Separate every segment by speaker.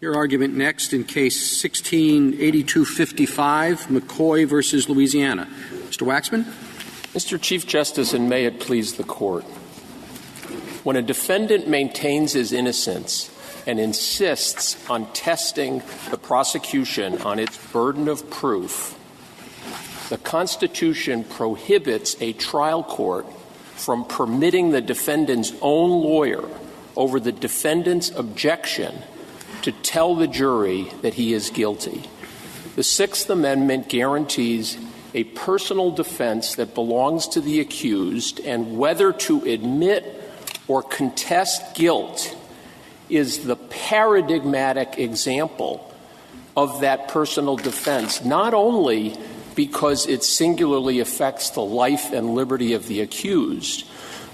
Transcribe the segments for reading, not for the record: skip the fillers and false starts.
Speaker 1: Your argument next in Case 16-8255, McCoy versus Louisiana. Mr. Waxman.
Speaker 2: Mr. Chief Justice, and may it please the Court, when a defendant maintains his innocence and insists on testing the prosecution on its burden of proof, the Constitution prohibits a trial court from permitting the defendant's own lawyer over the defendant's objection to tell the jury that he is guilty. The Sixth Amendment guarantees a personal defense that belongs to the accused, and whether to admit or contest guilt is the paradigmatic example of that personal defense, not only because it singularly affects the life and liberty of the accused,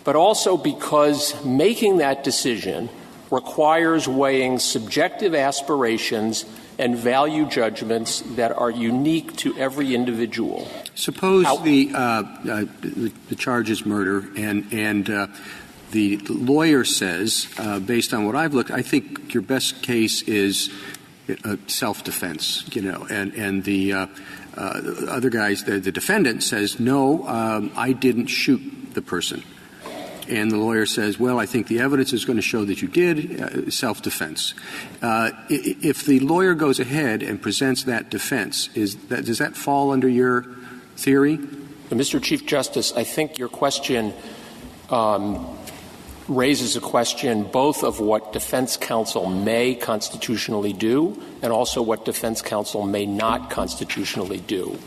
Speaker 2: but also because making that decision requires weighing subjective aspirations and value judgments that are unique to every individual.
Speaker 1: Suppose the charge is murder, and the lawyer says, based on what I've looked, I think your best case is self-defense, and the other guys, the defendant says, no, I didn't shoot the person. And the lawyer says, well, I think the evidence is going to show that you did, self-defense. If the lawyer goes ahead and presents that defense, does that fall under your theory?
Speaker 2: Mr. Chief Justice, I think your question raises a question both of what defense counsel may constitutionally do and also what defense counsel may not constitutionally do.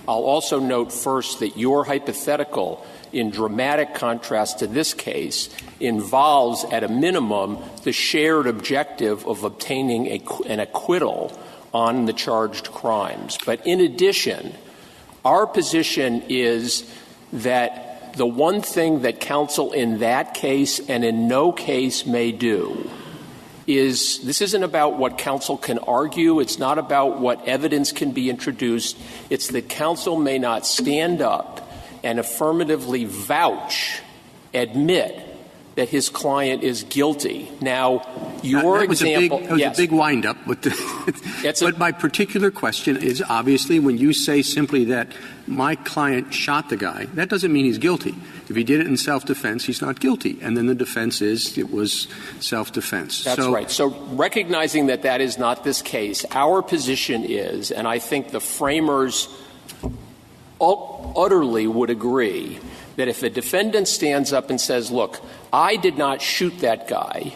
Speaker 2: I'll also note first that your hypothetical, in dramatic contrast to this case, involves, at a minimum, the shared objective of obtaining an acquittal on the charged crimes. But in addition, our position is that the one thing that counsel in that case and in no case may do is this isn't about what counsel can argue. It's not about what evidence can be introduced. It's that counsel may not stand up and affirmatively vouch, admit that his client is guilty. Now, your example —
Speaker 1: That was a big wind-up. But my particular question is, obviously, when you say simply that my client shot the guy, that doesn't mean he's guilty. If he did it in self-defense, he's not guilty. And then the defense is it was self-defense.
Speaker 2: That's right. So recognizing that that is not this case, our position is, and I think the framers utterly would agree, that if a defendant stands up and says, look, I did not shoot that guy,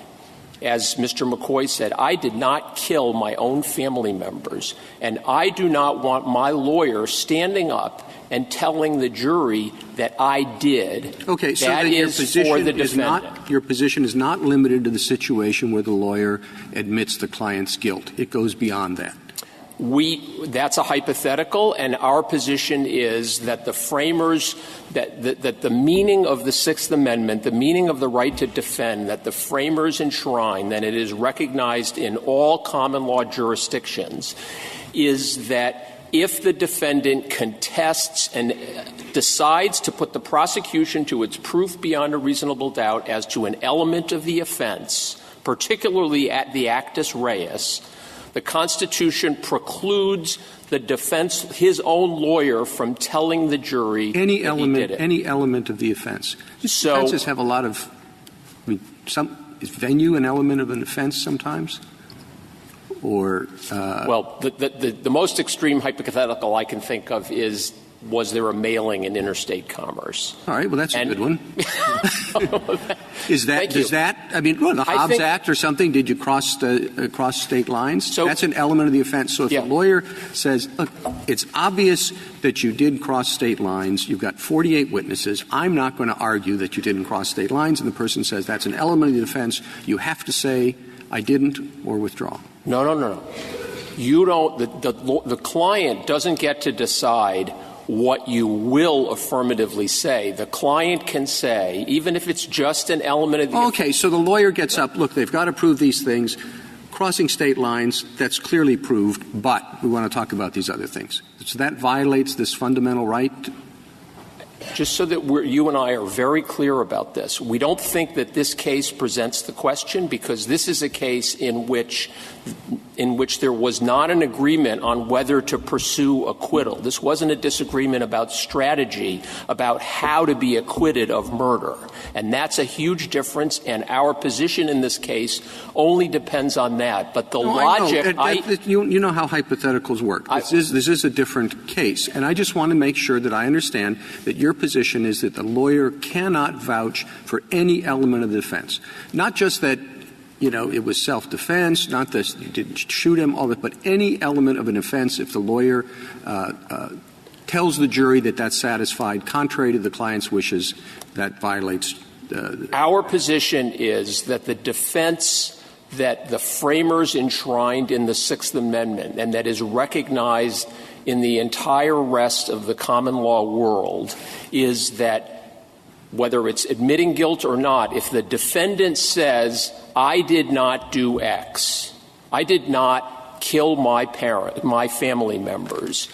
Speaker 2: as Mr. McCoy said, I did not kill my own family members, and I do not want my lawyer standing up and telling the jury that I did.
Speaker 1: Okay, so
Speaker 2: that
Speaker 1: then your
Speaker 2: is
Speaker 1: position
Speaker 2: for the
Speaker 1: is
Speaker 2: defendant.
Speaker 1: your position is not limited to the situation where the lawyer admits the client's guilt. It goes beyond that.
Speaker 2: That's a hypothetical, and our position is that the framers, that the meaning of the Sixth Amendment, the meaning of the right to defend, that the framers enshrine, that it is recognized in all common law jurisdictions, is that if the defendant contests and decides to put the prosecution to its proof beyond a reasonable doubt as to an element of the offense, particularly at the actus reus, the Constitution precludes the defense, his own lawyer, from telling the jury
Speaker 1: any
Speaker 2: element
Speaker 1: of the offense. Offenses have a lot of. Is venue an element of an offense sometimes? Or
Speaker 2: well, the most extreme hypothetical I can think of is, was there a mailing in interstate commerce?
Speaker 1: All right. Well, that's a good one. Does that? I mean, the Hobbs Act or something? Did you cross state lines? So that's an element of the offense. So if a lawyer says, "Look, it's obvious that you did cross state lines. You've got 48 witnesses. I'm not going to argue that you didn't cross state lines," and the person says that's an element of the offense, you have to say, "I didn't," or withdraw.
Speaker 2: No. You don't. The client doesn't get to decide what you will affirmatively say. The client can say, even if it's just an element of the
Speaker 1: Okay, so the lawyer gets up, look, they've got to prove these things. Crossing state lines, that's clearly proved, but we want to talk about these other things. So that violates this fundamental right?
Speaker 2: Just so that you and I are very clear about this, we don't think that this case presents the question, because this is a case in which in which there was not an agreement on whether to pursue acquittal. This wasn't a disagreement about strategy, about how to be acquitted of murder. And that's a huge difference, and our position in this case only depends on that. But the logic...
Speaker 1: You know how hypotheticals work. This is a different case. And I just want to make sure that I understand that your position is that the lawyer cannot vouch for any element of the defense. Not just that, it was self-defense, not that you didn't shoot him, all that, but any element of an offense if the lawyer tells the jury that that's satisfied, contrary to the client's wishes, that violates
Speaker 2: Our position is that the defense that the framers enshrined in the Sixth Amendment and that is recognized in the entire rest of the common law world is that whether it's admitting guilt or not, if the defendant says, I did not do X, I did not kill my family members,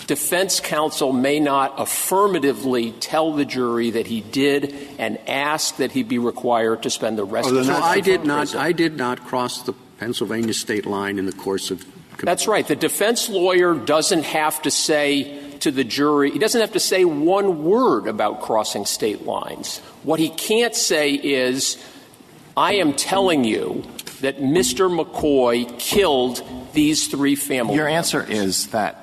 Speaker 2: defense counsel may not affirmatively tell the jury that he did and ask that he be required to spend the rest of his life in prison.
Speaker 1: I did not cross the Pennsylvania state line in the course of...
Speaker 2: That's right. The defense lawyer doesn't have to say to the jury, he doesn't have to say one word about crossing state lines. What he can't say is, I am telling you that Mr. McCoy killed these three family members.
Speaker 3: Your answer is that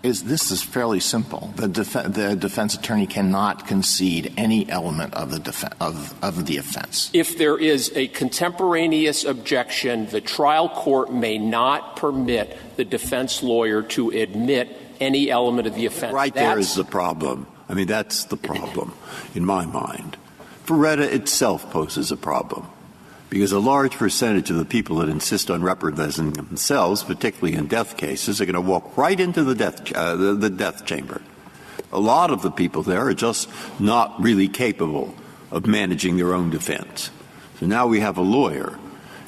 Speaker 3: this is fairly simple. The defense attorney cannot concede any element of the offense.
Speaker 2: If there is a contemporaneous objection, the trial court may not permit the defense lawyer to admit any element of the offense.
Speaker 4: Right. There is the problem. I mean, that's the problem in my mind. Ferretta itself poses a problem because a large percentage of the people that insist on representing themselves, particularly in death cases, are going to walk right into the death chamber. A lot of the people there are just not really capable of managing their own defense. So now we have a lawyer,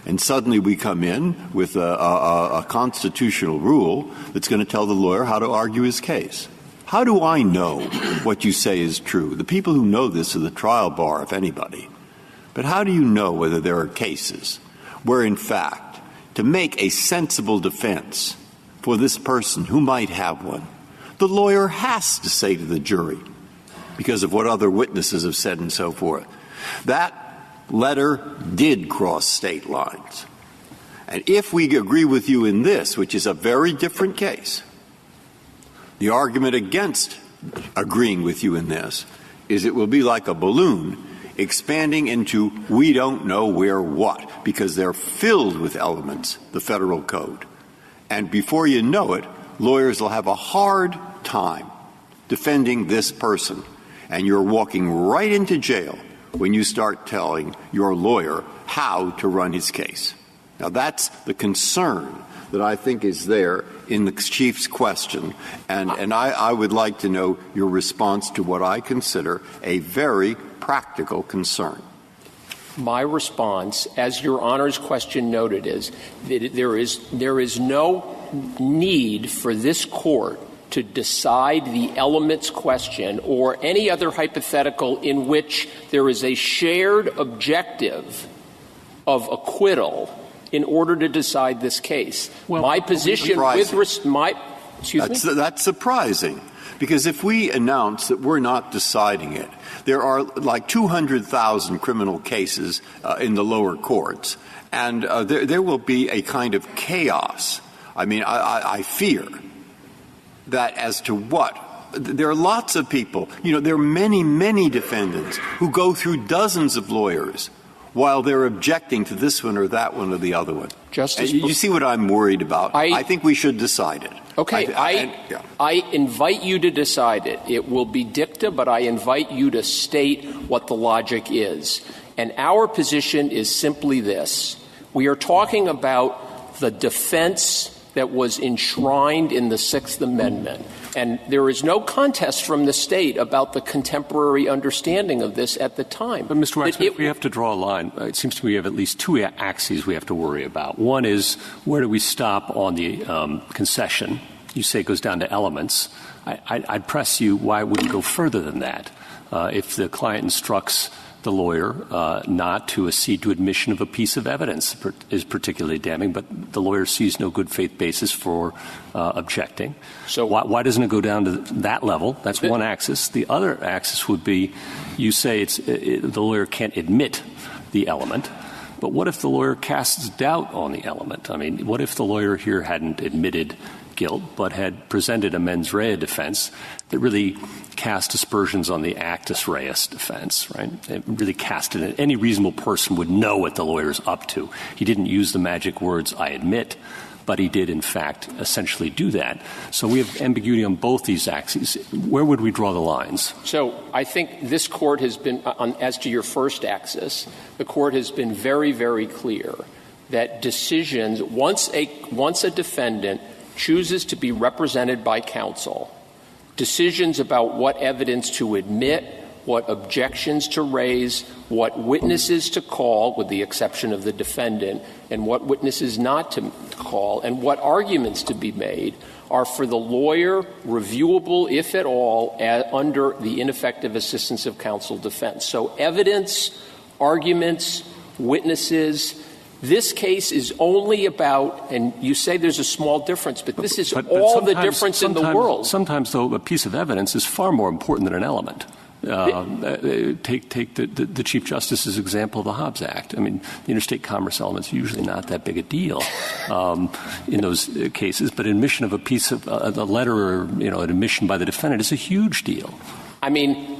Speaker 4: and suddenly we come in with a constitutional rule that's going to tell the lawyer how to argue his case. How do I know what you say is true? The people who know this are the trial bar, if anybody. But how do you know whether there are cases where, in fact, to make a sensible defense for this person who might have one, the lawyer has to say to the jury, because of what other witnesses have said and so forth, that letter did cross state lines. And if we agree with you in this, which is a very different case, the argument against agreeing with you in this is it will be like a balloon expanding into we don't know where what, because they're filled with elements, the federal code. And before you know it, lawyers will have a hard time defending this person. And you're walking right into jail when you start telling your lawyer how to run his case. Now, that's the concern that I think is there in the Chief's question. And I would like to know your response to what I consider a very practical concern.
Speaker 2: My response, as Your Honor's question noted, is that there is no need for this court to decide the elements question or any other hypothetical in which there is a shared objective of acquittal in order to decide this case. Well, my position with
Speaker 4: That's surprising, because if we announce that we're not deciding it, there are like 200,000 criminal cases in the lower courts, and there will be a kind of chaos. I mean, I fear that as to what. There are lots of people, there are many, many defendants who go through dozens of lawyers while they're objecting to this one or that one or the other one.
Speaker 2: Justice,
Speaker 4: you see what I'm worried about? I think we should decide it.
Speaker 2: Okay. I invite you to decide it. It will be dicta, but I invite you to state what the logic is. And our position is simply this. We are talking about the defense that was enshrined in the Sixth Amendment. And there is no contest from the state about the contemporary understanding of this at the time.
Speaker 5: But, Mr. Waxman, we have to draw a line. It seems to me we have at least two axes we have to worry about. One is, where do we stop on the concession? You say it goes down to elements. I'd press you, why wouldn't it go further than that? If the client instructs the lawyer not to accede to admission of a piece of evidence is particularly damning, but the lawyer sees no good faith basis for objecting. So why doesn't it go down to that level? That's one axis. The other axis would be, you say the lawyer can't admit the element, but what if the lawyer casts doubt on the element? I mean, what if the lawyer here hadn't admitted guilt but had presented a mens rea defense that really cast aspersions on the actus reus defense, right? It really cast it. Any reasonable person would know what the lawyer's up to. He didn't use the magic words, I admit, but he did, in fact, essentially do that. So we have ambiguity on both these axes. Where would we draw the lines?
Speaker 2: So I think this Court has been, as to your first axis, the Court has been very, very clear that decisions, once a defendant chooses to be represented by counsel, decisions about what evidence to admit, what objections to raise, what witnesses to call, with the exception of the defendant, and what witnesses not to call, and what arguments to be made are for the lawyer reviewable, if at all, under the ineffective assistance of counsel defense. So evidence, arguments, witnesses. This case is only about, and you say there's a small difference, but this is all the difference in the world.
Speaker 5: Sometimes, though, a piece of evidence is far more important than an element. Take the Chief Justice's example of the Hobbs Act. I mean, the interstate commerce element's usually not that big a deal in those cases, but admission of a piece of a letter or, an admission by the defendant is a huge deal.
Speaker 2: I mean,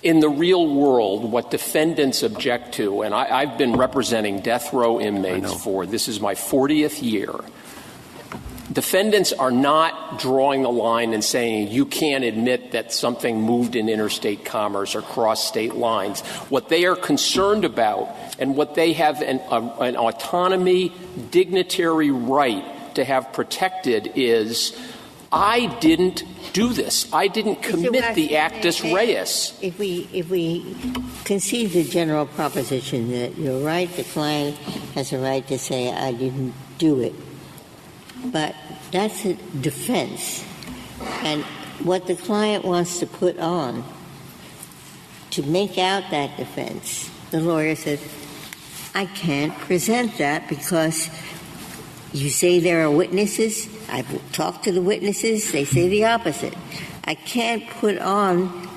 Speaker 2: in the real world, what defendants object to, and I've been representing death row inmates this is my 40th year. Defendants are not drawing a line and saying you can't admit that something moved in interstate commerce or crossed state lines. What they are concerned about and what they have an autonomy, dignitary right to have protected is, I didn't do this. I didn't commit the actus reus.
Speaker 6: If we concede the general proposition that you're right, the client has a right to say, I didn't do it. But that's a defense. And what the client wants to put on to make out that defense, the lawyer says, I can't present that because you say there are witnesses. I've talked to the witnesses. They say the opposite. I can't put on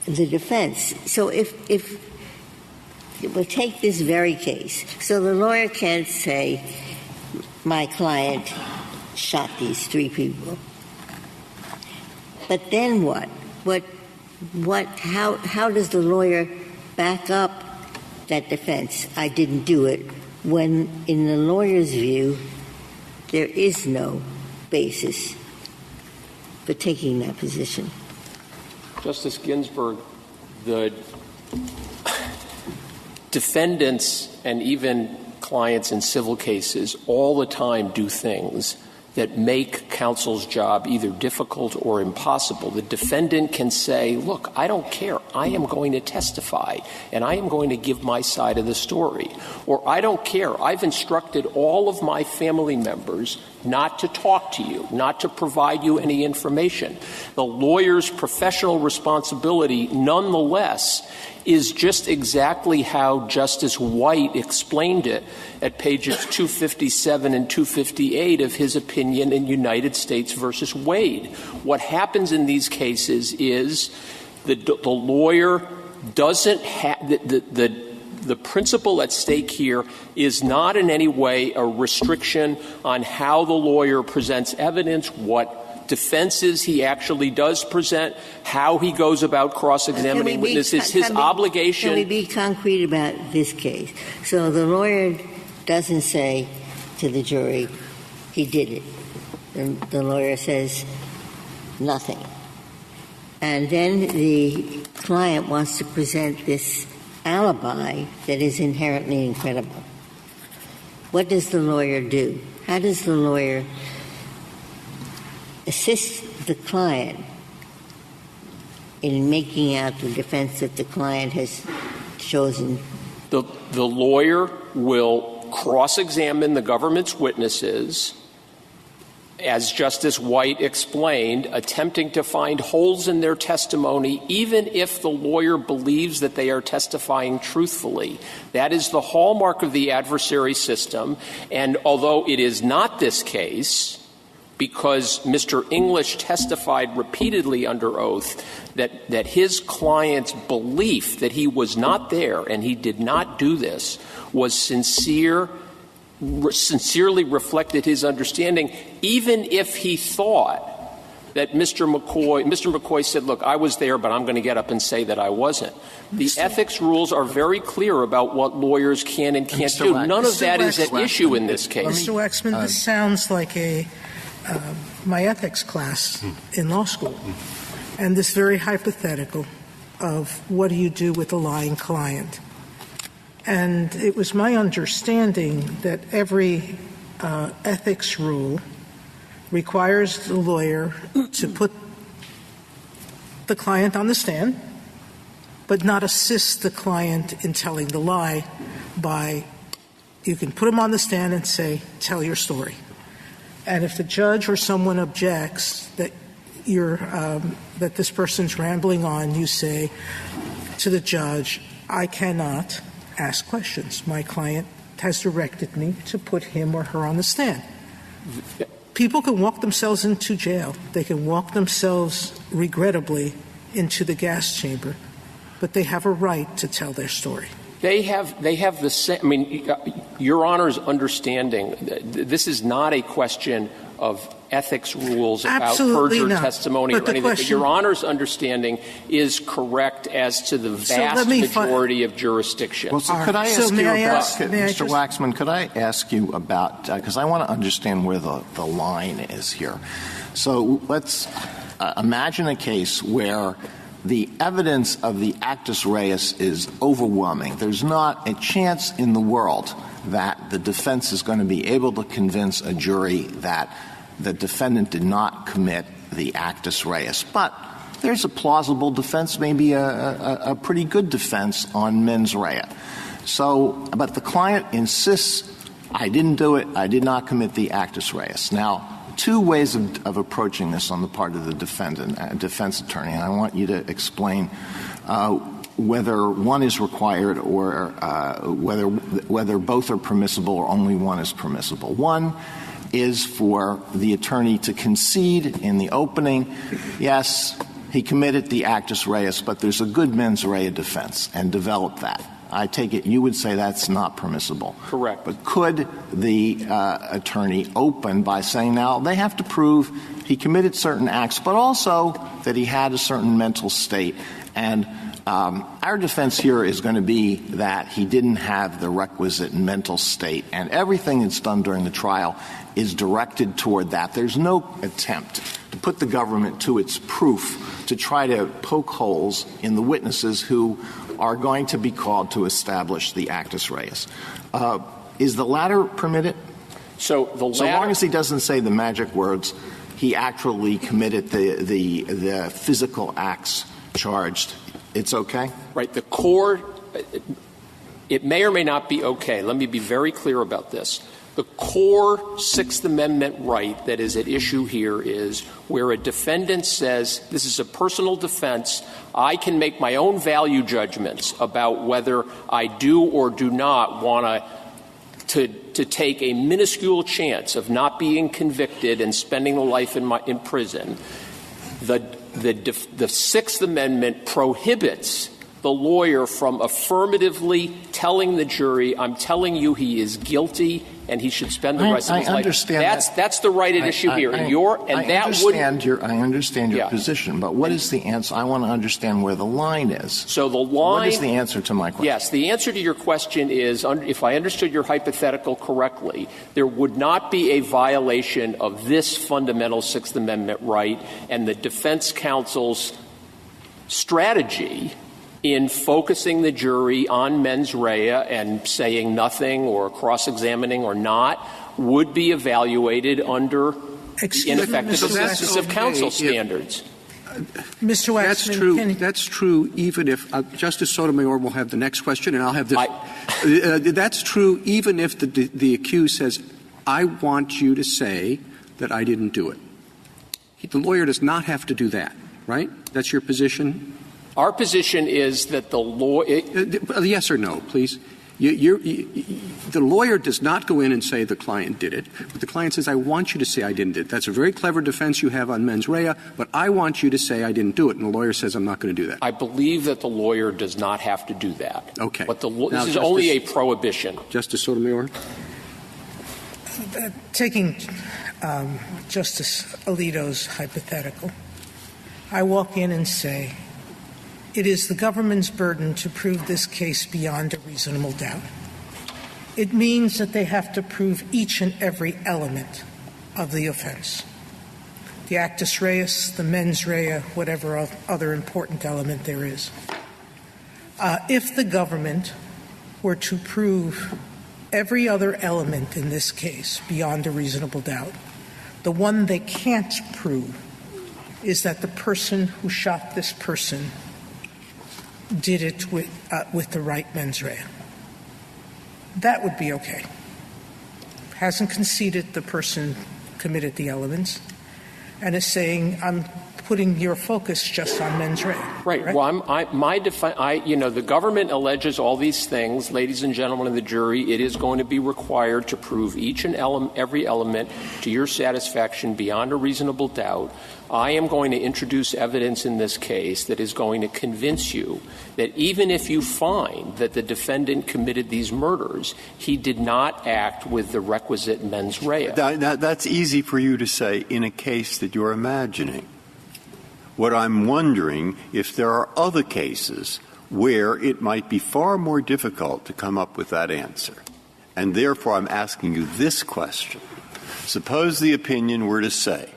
Speaker 6: the defense. So if we'll take this very case. So the lawyer can't say, my client shot these 3 people. But then what? How does the lawyer back up that defense? I didn't do it, when in the lawyer's view, there is no basis for taking that position.
Speaker 2: Justice Ginsburg, the defendants and even clients in civil cases all the time do things that make counsel's job either difficult or impossible. The defendant can say, look, I don't care. I am going to testify, and I am going to give my side of the story. Or I don't care. I've instructed all of my family members not to talk to you, not to provide you any information. The lawyer's professional responsibility, nonetheless, is just exactly how Justice White explained it at pages 257 and 258 of his opinion in United States versus Wade. What happens in these cases is the lawyer doesn't have the principle at stake here is not in any way a restriction on how the lawyer presents evidence, what defenses he actually does present, how he goes about cross-examining witnesses, his obligation.
Speaker 6: Can we be concrete about this case? So the lawyer doesn't say to the jury, he did it. And the lawyer says nothing. And then the client wants to present this alibi that is inherently incredible. What does the lawyer do? How does the lawyer assist the client in making out the defense that the client has chosen?
Speaker 2: The lawyer will cross-examine the government's witnesses as Justice White explained, attempting to find holes in their testimony, even if the lawyer believes that they are testifying truthfully. That is the hallmark of the adversary system. And although it is not this case, because Mr. English testified repeatedly under oath that his client's belief that he was not there and he did not do this was sincerely reflected his understanding, even if he thought that Mr. McCoy said, look, I was there, but I'm going to get up and say that I wasn't. The ethics rules are very clear about what lawyers can and can't do. None of that is at issue in this case.
Speaker 7: Mr. Waxman, this sounds like my ethics class in law school, and this very hypothetical of what do you do with a lying client. And it was my understanding that every ethics rule requires the lawyer to put the client on the stand, but not assist the client in telling the lie by, you can put him on the stand and say, tell your story. And if the judge or someone objects that that this person's rambling on, you say to the judge, I cannot ask questions. My client has directed me to put him or her on the stand. People can walk themselves into jail. They can walk themselves, regrettably, into the gas chamber, but they have a right to tell their story.
Speaker 2: They have the same. I mean, Your Honor's understanding. This is not a question of ethics rules about perjured testimony or anything. But Your Honor's understanding is correct as to the vast majority of jurisdictions.
Speaker 3: Well, so could I ask you about, Mr. Waxman, could I ask you about, because I want to understand where the line is here. So let's imagine a case where the evidence of the actus reus is overwhelming. There's not a chance in the world that the defense is going to be able to convince a jury that the defendant did not commit the actus reus. But there's a plausible defense, maybe a pretty good defense on mens rea. So, but the client insists, I didn't do it, I did not commit the actus reus. Now, two ways of approaching this on the part of the defense attorney, and I want you to explain whether one is required or whether both are permissible or only one is permissible. One is for the attorney to concede in the opening, yes, he committed the actus reus, but there's a good mens rea defense, and develop that. I take it you would say that's not permissible.
Speaker 2: Correct.
Speaker 3: But could the attorney open by saying, now, they have to prove he committed certain acts, but also that he had a certain mental state. And our defense here is going to be that he didn't have the requisite mental state, and everything that's done during the trial is directed toward that. There's no attempt to put the government to its proof to try to poke holes in the witnesses who are going to be called to establish the actus reus. Is the latter permitted?
Speaker 2: So
Speaker 3: long as he doesn't say the magic words, he actually committed the physical acts charged, it's okay?
Speaker 2: Right. The core, it may or may not be okay. Let me be very clear about this. The core Sixth Amendment right that is at issue here is where a defendant says, this is a personal defense, I can make my own value judgments about whether I do or do not want to take a minuscule chance of not being convicted and spending a life in prison. The Sixth Amendment prohibits the lawyer from affirmatively telling the jury, I'm telling you he is guilty and he should spend the rest of his life.
Speaker 3: I understand
Speaker 2: that's the right at issue here. I understand
Speaker 3: your position, but what is the answer? I want to understand where the line is.
Speaker 2: So the line.
Speaker 3: What is the answer to my question?
Speaker 2: Yes, the answer to your question is, if I understood your hypothetical correctly, there would not be a violation of this fundamental Sixth Amendment right, and the defense counsel's strategy in focusing the jury on mens rea and saying nothing or cross-examining or not would be evaluated under ineffective assistance of counsel standards.
Speaker 7: Mr. Waxman,
Speaker 1: that's true even if Justice Sotomayor will have the next question, and I'll have this. That's true even if the accused says, I want you to say that I didn't do it. The lawyer does not have to do that, right? That's your position?
Speaker 2: Our position is that the lawyer
Speaker 1: yes or no, please. The lawyer does not go in and say the client did it, but the client says, I want you to say I didn't do it. That's a very clever defense you have on mens rea, but I want you to say I didn't do it. And the lawyer says, I'm not going to do that.
Speaker 2: I believe that the lawyer does not have to do that.
Speaker 1: Okay.
Speaker 2: But this is only a prohibition.
Speaker 1: Justice Sotomayor?
Speaker 7: Taking Justice Alito's hypothetical, I walk in and say, it is the government's burden to prove this case beyond a reasonable doubt. It means that they have to prove each and every element of the offense. The actus reus, the mens rea, whatever other important element there is. If the government were to prove every other element in this case beyond a reasonable doubt, the one they can't prove is that the person who shot this person did it with the right mens rea. That would be okay. Hasn't conceded the person committed the elements and is saying, I'm putting your focus just on mens rea.
Speaker 2: Right. Well, the government alleges all these things, ladies and gentlemen of the jury. It is going to be required to prove each and every element to your satisfaction beyond a reasonable doubt. I am going to introduce evidence in this case that is going to convince you that even if you find that the defendant committed these murders, he did not act with the requisite mens rea.
Speaker 4: That's easy for you to say in a case that you're imagining. What I'm wondering if there are other cases where it might be far more difficult to come up with that answer. And therefore, I'm asking you this question. Suppose the opinion were to say,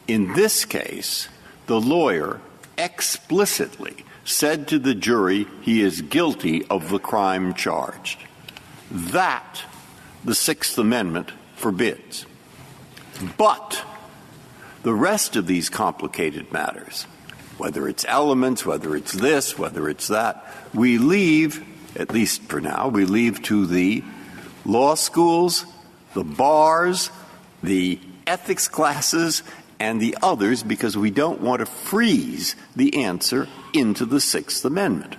Speaker 4: in this case, the lawyer explicitly said to the jury he is guilty of the crime charged. That the Sixth Amendment forbids. But the rest of these complicated matters, whether it's elements, whether it's this, whether it's that, we leave, at least for now, we leave to the law schools, the bars, the ethics classes, and the others, because we don't want to freeze the answer into the Sixth Amendment.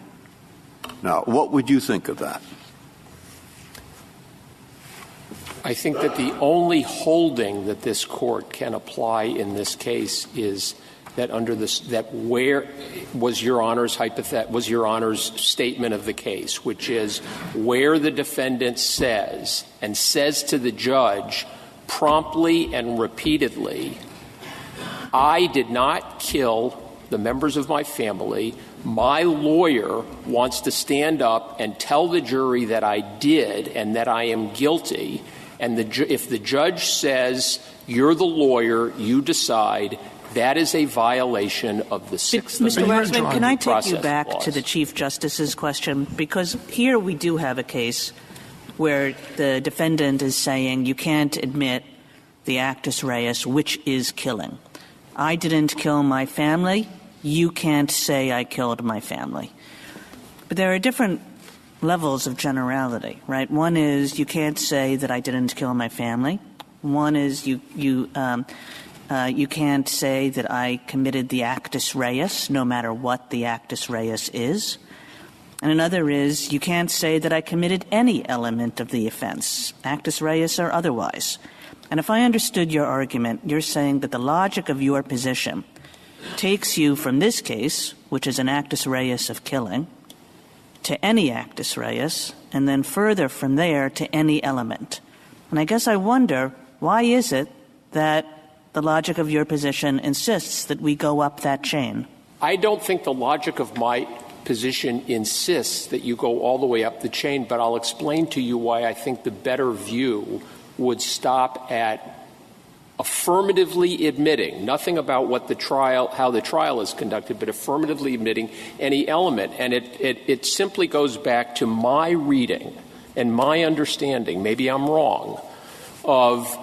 Speaker 4: Now, what would you think of that?
Speaker 2: I think that the only holding that this court can apply in this case is that where was Your Honor's statement of the case, which is where the defendant says to the judge promptly and repeatedly, I did not kill the members of my family. My lawyer wants to stand up and tell the jury that I did and that I am guilty. And if the judge says, you're the lawyer, you decide, that is a violation of the Sixth Amendment.
Speaker 8: Mr. Waxman, can I take you back to the Chief Justice's question? Because here we do have a case where the defendant is saying you can't admit the actus reus, which is killing. I didn't kill my family. You can't say I killed my family. But there are different levels of generality, right? One is you can't say that I didn't kill my family. One is you can't say that I committed the actus reus, no matter what the actus reus is. And another is you can't say that I committed any element of the offense, actus reus or otherwise. And if I understood your argument, you're saying that the logic of your position takes you from this case, which is an actus reus of killing, to any actus reus, and then further from there to any element. And I guess I wonder, why is it that the logic of your position insists that we go up that chain?
Speaker 2: I don't think the logic of my position insists that you go all the way up the chain, but I'll explain to you why I think the better view would stop at affirmatively admitting, nothing about what how the trial is conducted, but affirmatively admitting any element. And it simply goes back to my reading and my understanding, maybe I'm wrong, of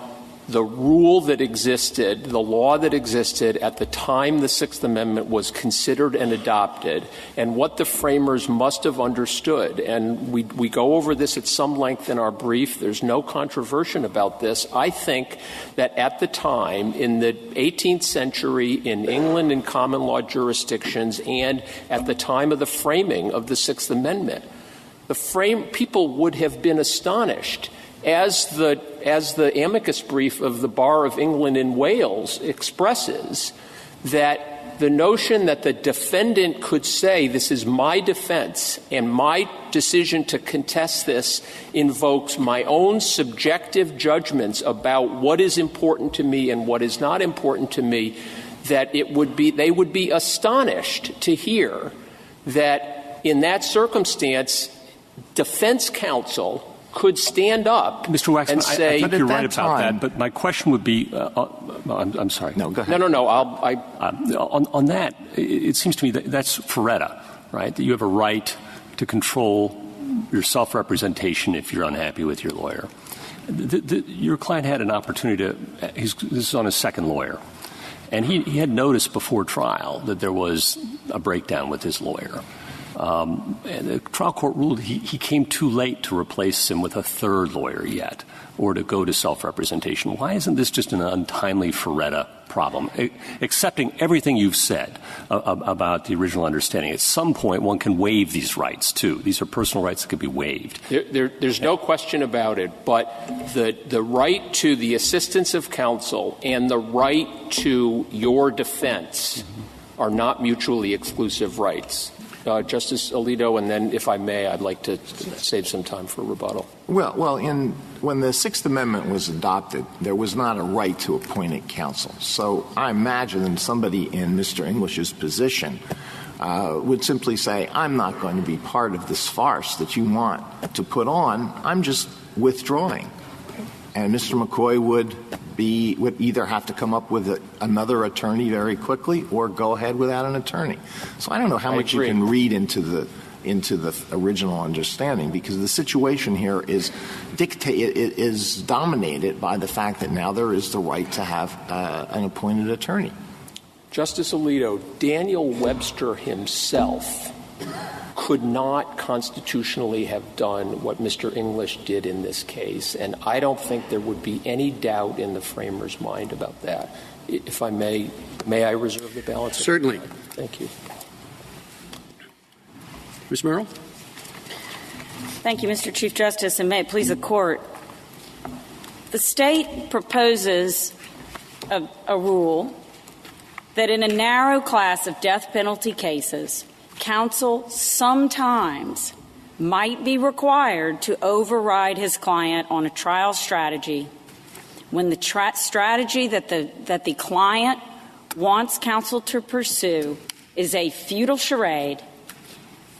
Speaker 2: the rule that existed, the law that existed at the time the Sixth Amendment was considered and adopted, and what the framers must have understood. And we go over this at some length in our brief. There's no controversy about this. I think that at the time, in the 18th century, in England in common law jurisdictions, and at the time of the framing of the Sixth Amendment, people would have been astonished, as the amicus brief of the Bar of England in Wales expresses, that the notion that the defendant could say, this is my defense and my decision to contest this invokes my own subjective judgments about what is important to me and what is not important to me, that they would be astonished to hear that in that circumstance, defense counsel could stand up
Speaker 5: Mr. Waxman,
Speaker 2: and say,
Speaker 5: I think you're right about that, but my question would be, I'm sorry.
Speaker 3: No, go ahead.
Speaker 2: No.
Speaker 5: On that, it seems to me that's Ferretta, right? That you have a right to control your self-representation if you're unhappy with your lawyer. Your client had an opportunity this is on his second lawyer, and he had noticed before trial that there was a breakdown with his lawyer. And the trial court ruled he came too late to replace him with a third lawyer yet, or to go to self-representation. Why isn't this just an untimely Ferretta problem? Accepting everything you've said about the original understanding, at some point one can waive these rights, too. These are personal rights that could be waived.
Speaker 2: There's no question about it, but the right to the assistance of counsel and the right to your defense are not mutually exclusive rights. Justice Alito, and then, if I may, I'd like to save some time for rebuttal.
Speaker 3: Well, when the Sixth Amendment was adopted, there was not a right to appointed counsel. So I imagine somebody in Mr. English's position would simply say, I'm not going to be part of this farce that you want to put on. I'm just withdrawing. And Mr. McCoy would either have to come up with another attorney very quickly or go ahead without an attorney. So I don't know how much you can read into the original understanding, because the situation here is dominated by the fact that now there is the right to have an appointed attorney.
Speaker 2: Justice Alito, Daniel Webster himself could not constitutionally have done what Mr. English did in this case, and I don't think there would be any doubt in the framer's mind about that. If I may I reserve the balance?
Speaker 1: Certainly.
Speaker 2: Thank you.
Speaker 1: Ms. Murrill?
Speaker 9: Thank you, Mr. Chief Justice, and may it please the Court. The State proposes a rule that in a narrow class of death penalty cases, counsel sometimes might be required to override his client on a trial strategy when the strategy that the client wants counsel to pursue is a futile charade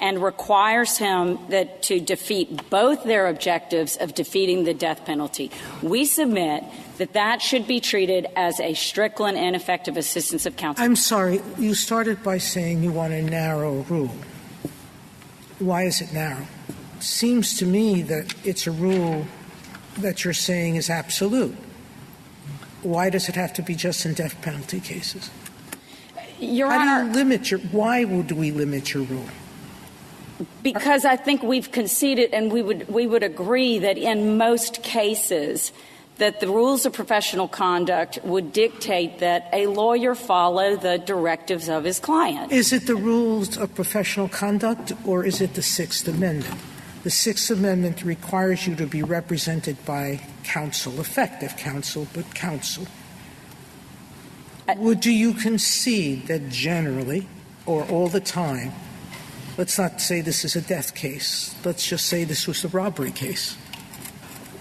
Speaker 9: and requires him to defeat both their objectives of defeating the death penalty. We submit that should be treated as a Strickland ineffective assistance of counsel.
Speaker 7: I'm sorry. You started by saying you want a narrow rule. Why is it narrow? It seems to me that it's a rule that you're saying is absolute. Why does it have to be just in death penalty cases?
Speaker 9: Your Honor,
Speaker 7: why would we limit your rule?
Speaker 9: Because I think we've conceded, and we would agree that in most cases that the rules of professional conduct would dictate that a lawyer follow the directives of his client.
Speaker 7: Is it the rules of professional conduct, or is it the Sixth Amendment? The Sixth Amendment requires you to be represented by counsel, effective counsel, but counsel. Do you concede that generally, or all the time, let's not say this is a death case, let's just say this was a robbery case,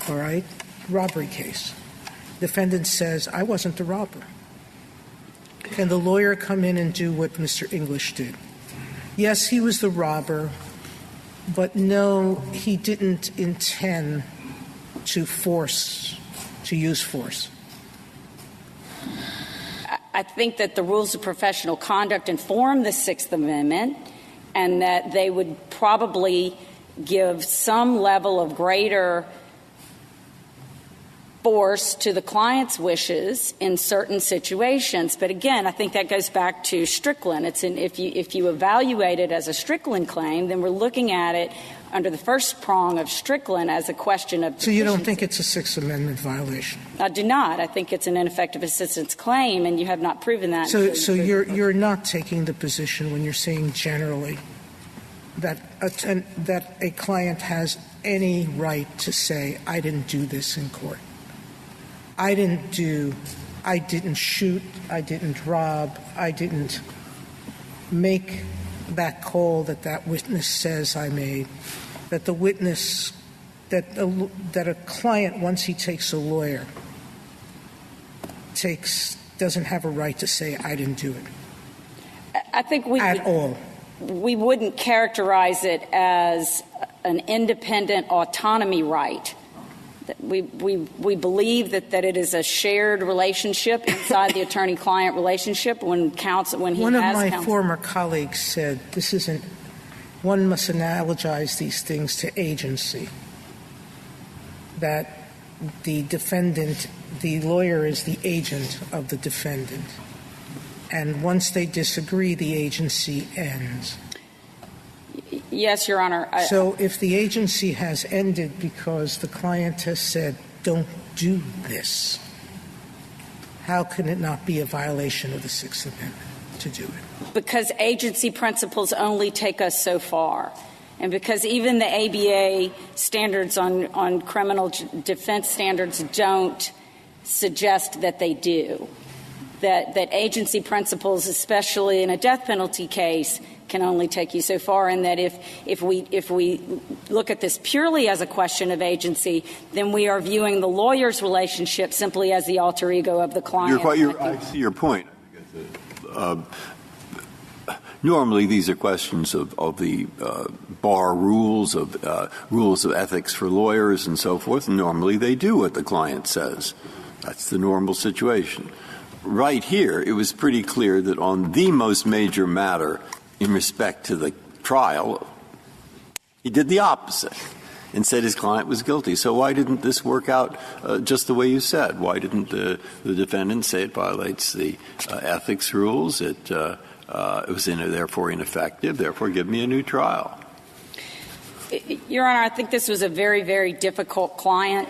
Speaker 7: all right? Robbery case. Defendant says, I wasn't the robber. Can the lawyer come in and do what Mr. English did? Yes, he was the robber, but no, he didn't intend to use force.
Speaker 9: I think that the rules of professional conduct inform the Sixth Amendment, and that they would probably give some level of greater force to the client's wishes in certain situations. But again, I think that goes back to Strickland. If you evaluate it as a Strickland claim, then we're looking at it under the first prong of Strickland as a question of
Speaker 7: So you don't think it's a Sixth Amendment violation?
Speaker 9: I do not. I think it's an ineffective assistance claim, and you have not proven that.
Speaker 7: So you're not taking the position when you're saying generally that a client has any right to say, I didn't do this in court. I didn't shoot, I didn't rob, I didn't make that call that witness says I made, that the witness, that a client, once he takes a lawyer, doesn't have a right to say I didn't do it.
Speaker 9: I think we wouldn't characterize it as an independent autonomy right. We believe that it is a shared relationship inside the attorney-client relationship when he has counsel.
Speaker 7: One of my former colleagues said one must analogize these things to agency, that the lawyer is the agent of the defendant, and once they disagree, the agency ends.
Speaker 9: Yes, Your Honor.
Speaker 7: So if the agency has ended because the client has said, don't do this, how can it not be a violation of the Sixth Amendment to do it?
Speaker 9: Because agency principles only take us so far. And because even the ABA standards on criminal defense standards don't suggest that they do. That agency principles, especially in a death penalty case, can only take you so far, and that if we look at this purely as a question of agency, then we are viewing the lawyer's relationship simply as the alter ego of the client.
Speaker 4: I see your point. Normally, these are questions of the bar rules, rules of ethics for lawyers and so forth, and normally they do what the client says. That's the normal situation. Right here, it was pretty clear that on the most major matter in respect to the trial, he did the opposite and said his client was guilty. So why didn't this work out just the way you said? Why didn't the defendant say it violates the ethics rules? It was therefore ineffective. Therefore, give me a new trial.
Speaker 9: Your Honor, I think this was a very, very difficult client,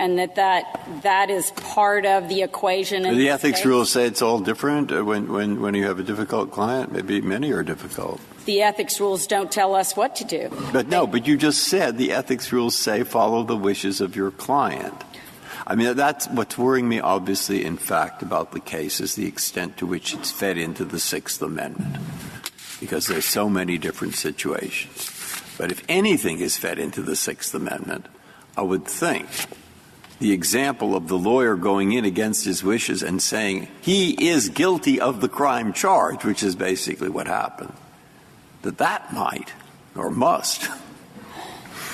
Speaker 9: and that is part of the equation.
Speaker 4: The ethics rules say it's all different when you have a difficult client. Maybe many are difficult.
Speaker 9: The ethics rules don't tell us what to do.
Speaker 4: But you just said the ethics rules say follow the wishes of your client. I mean, that's what's worrying me, obviously, in fact, about the case is the extent to which it's fed into the Sixth Amendment, because there's so many different situations. But if anything is fed into the Sixth Amendment, I would think the example of the lawyer going in against his wishes and saying he is guilty of the crime charged, which is basically what happened, that might or must.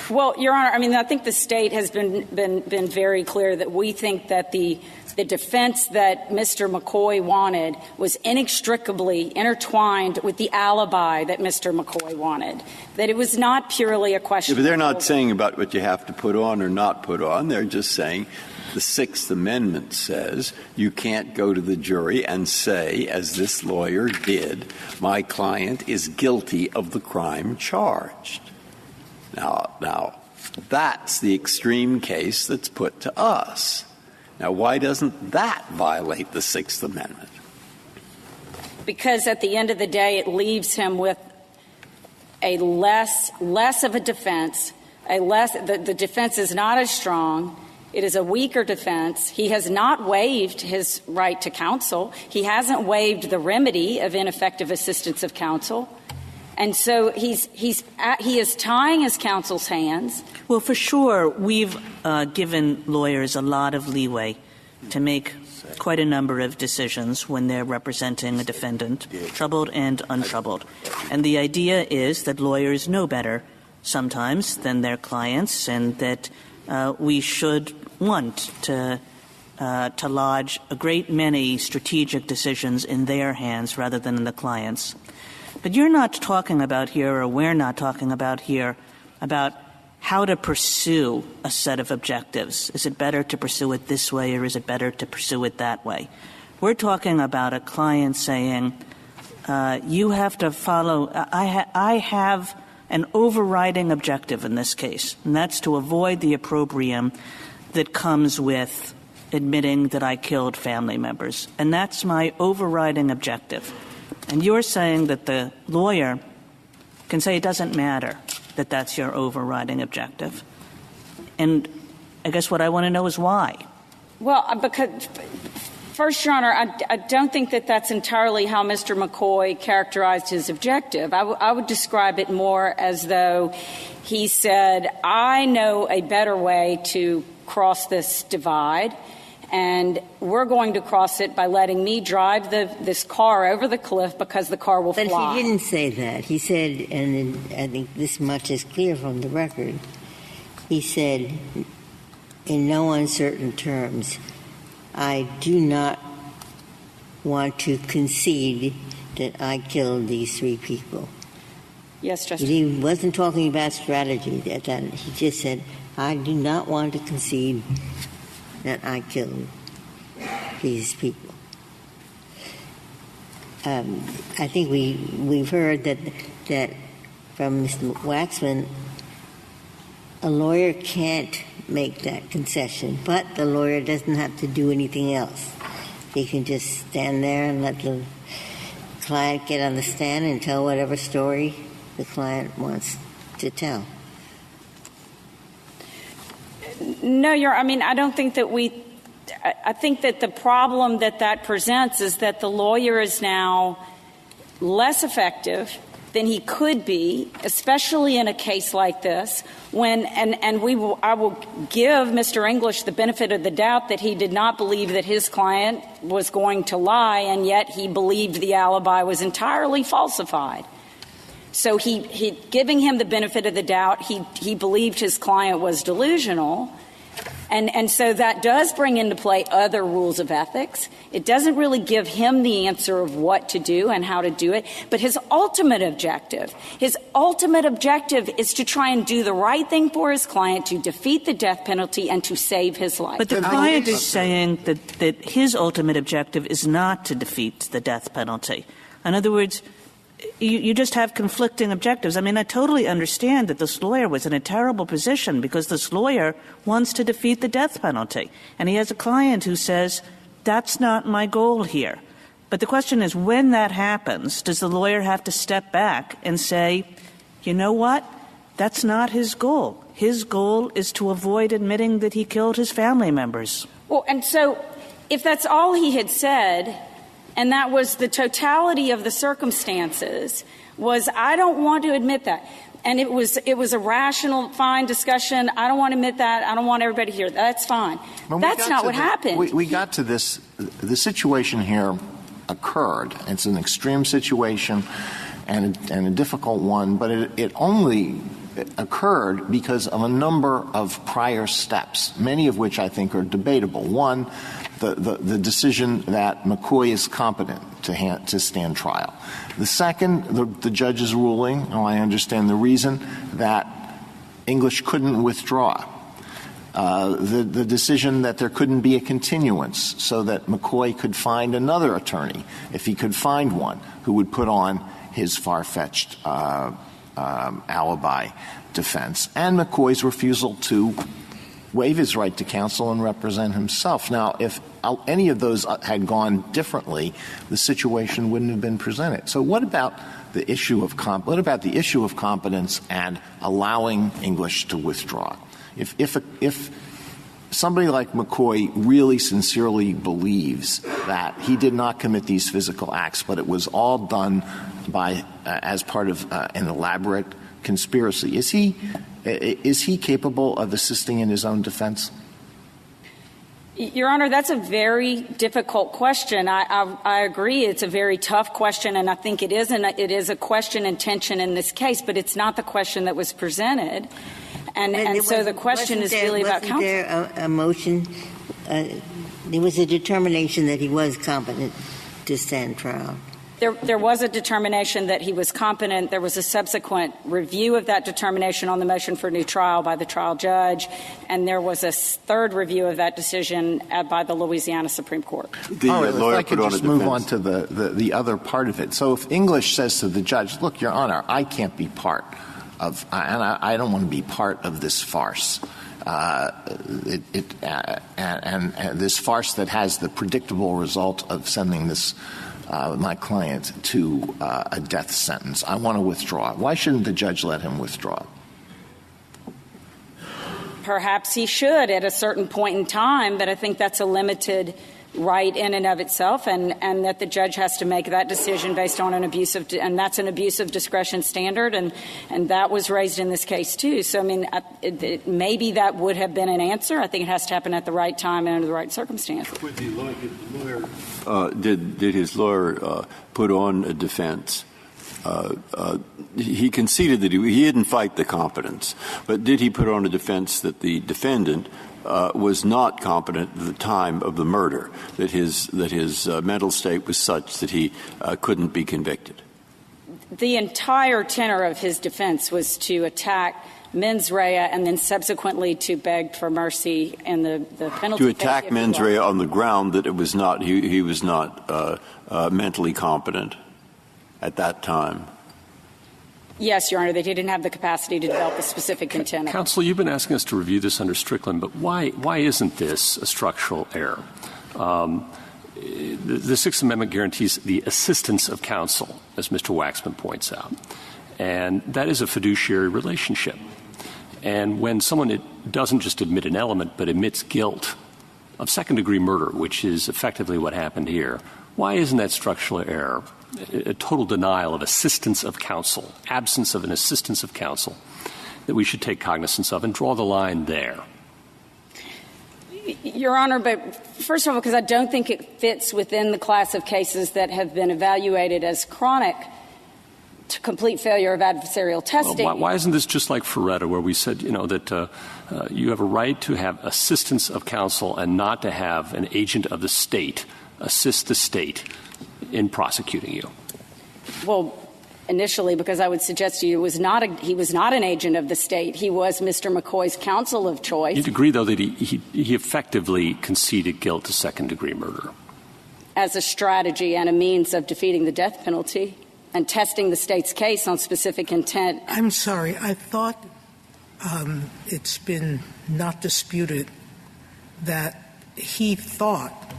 Speaker 9: Well, Your Honor, I mean, I think the State has been very clear that we think that the defense that Mr. McCoy wanted was inextricably intertwined with the alibi that Mr. McCoy wanted, that it was not purely a question.
Speaker 4: But they're not saying about what you have to put on or not put on. They're just saying the Sixth Amendment says you can't go to the jury and say, as this lawyer did, my client is guilty of the crime charged. Now, that's the extreme case that's put to us. Now, why doesn't that violate the Sixth Amendment?
Speaker 9: Because at the end of the day, it leaves him with a less of a defense. The defense is not as strong. It is a weaker defense. He has not waived his right to counsel. He hasn't waived the remedy of ineffective assistance of counsel. And so he is tying his counsel's hands.
Speaker 8: Well, for sure, we've given lawyers a lot of leeway to make quite a number of decisions when they're representing a defendant, troubled and untroubled. And the idea is that lawyers know better sometimes than their clients, and that we should want to lodge a great many strategic decisions in their hands rather than in the client's. But you're not talking about here, or we're not talking about here, about how to pursue a set of objectives. Is it better to pursue it this way, or is it better to pursue it that way? We're talking about a client saying, you have to follow, I have an overriding objective in this case, and that's to avoid the opprobrium that comes with admitting that I killed family members. And that's my overriding objective. And you're saying that the lawyer can say it doesn't matter that that's your overriding objective. And I guess what I want to know is why.
Speaker 9: Well, because first, Your Honor, I don't think that that's entirely how Mr. McCoy characterized his objective. I would describe it more as though he said, I know a better way to cross this divide, and we're going to cross it by letting me drive this car over the cliff because the car will fly.
Speaker 6: But he didn't say that. He said, and I think this much is clear from the record, he said, in no uncertain terms, I do not want to concede that I killed these 3 people.
Speaker 9: Yes, Justice.
Speaker 6: He wasn't talking about strategy at that. He just said, I do not want to concede that I killed these people. I think we've heard that from Mr. Waxman, a lawyer can't make that concession, but the lawyer doesn't have to do anything else. He can just stand there and let the client get on the stand and tell whatever story the client wants to tell.
Speaker 9: No, I don't think that I think that the problem that presents is that the lawyer is now less effective than he could be, especially in a case like this, when, I will give Mr. English the benefit of the doubt that he did not believe that his client was going to lie, and yet he believed the alibi was entirely falsified. So he giving him the benefit of the doubt, he believed his client was delusional. And so that does bring into play other rules of ethics. It doesn't really give him the answer of what to do and how to do it. But his ultimate objective is to try and do the right thing for his client, to defeat the death penalty and to save his life.
Speaker 8: But the client is saying that his ultimate objective is not to defeat the death penalty. In other words, you just have conflicting objectives. I totally understand that this lawyer was in a terrible position because this lawyer wants to defeat the death penalty. And he has a client who says, that's not my goal here. But the question is, when that happens, does the lawyer have to step back and say, you know what? That's not his goal. His goal is to avoid admitting that he killed his family members.
Speaker 9: Well, and so if that's all he had said, and that was the totality of the circumstances, was I don't want to admit that. And it was a rational, fine discussion. I don't want to admit that. I don't want everybody to hear that. That's fine. That's not what happened.
Speaker 3: We got to this. The situation here occurred. It's an extreme situation and a difficult one, but it only occurred because of a number of prior steps, many of which I think are debatable. One, the decision that McCoy is competent to stand trial. The second, the judge's ruling, I understand the reason, that English couldn't withdraw. The decision that there couldn't be a continuance so that McCoy could find another attorney, if he could find one, who would put on his far-fetched alibi defense, and McCoy's refusal to waive his right to counsel and represent himself. Now, if any of those had gone differently, the situation wouldn't have been presented. So what about the issue of competence and allowing English to withdraw? If somebody like McCoy really sincerely believes that he did not commit these physical acts, but it was all done as part of an elaborate conspiracy, is he capable of assisting in his own defense?
Speaker 9: Your Honor, that's a very difficult question. I agree it's a very tough question, and I think it is a question in tension in this case, but it's not the question that was presented. And so the question is really about counsel.
Speaker 6: Wasn't there a motion? There was a determination that he was competent to stand trial.
Speaker 9: There was a determination that he was competent. There was a subsequent review of that determination on the motion for new trial by the trial judge, and there was a third review of that decision by the Louisiana Supreme Court.
Speaker 3: If I could just move on to the other part of it. So if English says to the judge, look, Your Honor, I can't be part of, and I don't want to be part of this farce. And this farce that has the predictable result of sending this my client to a death sentence. I want to withdraw. Why shouldn't the judge let him withdraw?
Speaker 9: Perhaps he should at a certain point in time, but I think that's a limited right in and of itself, and that the judge has to make that decision based on and that's an abuse of discretion standard, and that was raised in this case too. So, I mean, maybe that would have been an answer. I think it has to happen at the right time and under the right circumstances.
Speaker 4: Did his lawyer put on a defense? He conceded that he didn't fight the competence, but did he put on a defense that the defendant was not competent at the time of the murder, that his mental state was such that he couldn't be convicted?
Speaker 9: The entire tenor of his defense was to attack mens rea and then subsequently to beg for mercy in the penalty.
Speaker 4: To attack mens rea on the ground that it was not he was not mentally competent at that time.
Speaker 9: Yes, Your Honor, that he didn't have the capacity to develop a specific intent.
Speaker 5: Counsel, you've been asking us to review this under Strickland, but why isn't this a structural error? The Sixth Amendment guarantees the assistance of counsel, as Mr. Waxman points out, and that is a fiduciary relationship. And when someone doesn't just admit an element but admits guilt of second-degree murder, which is effectively what happened here, why isn't that structural error? A total denial of assistance of counsel, absence of an assistance of counsel that we should take cognizance of and draw the line there.
Speaker 9: Your Honor, but first of all, because I don't think it fits within the class of cases that have been evaluated as chronic to complete failure of adversarial testing.
Speaker 5: Well, why isn't this just like Ferretta, where we said, that you have a right to have assistance of counsel and not to have an agent of the state assist the state in prosecuting you? Well,
Speaker 9: initially, because I would suggest to you he was not an agent of the state. He was Mr. McCoy's counsel of choice.
Speaker 5: You'd agree, though, that he effectively conceded guilt to second-degree murder?
Speaker 9: As a strategy and a means of defeating the death penalty and testing the state's case on specific intent.
Speaker 7: I'm sorry. I thought it's been not disputed that he thought,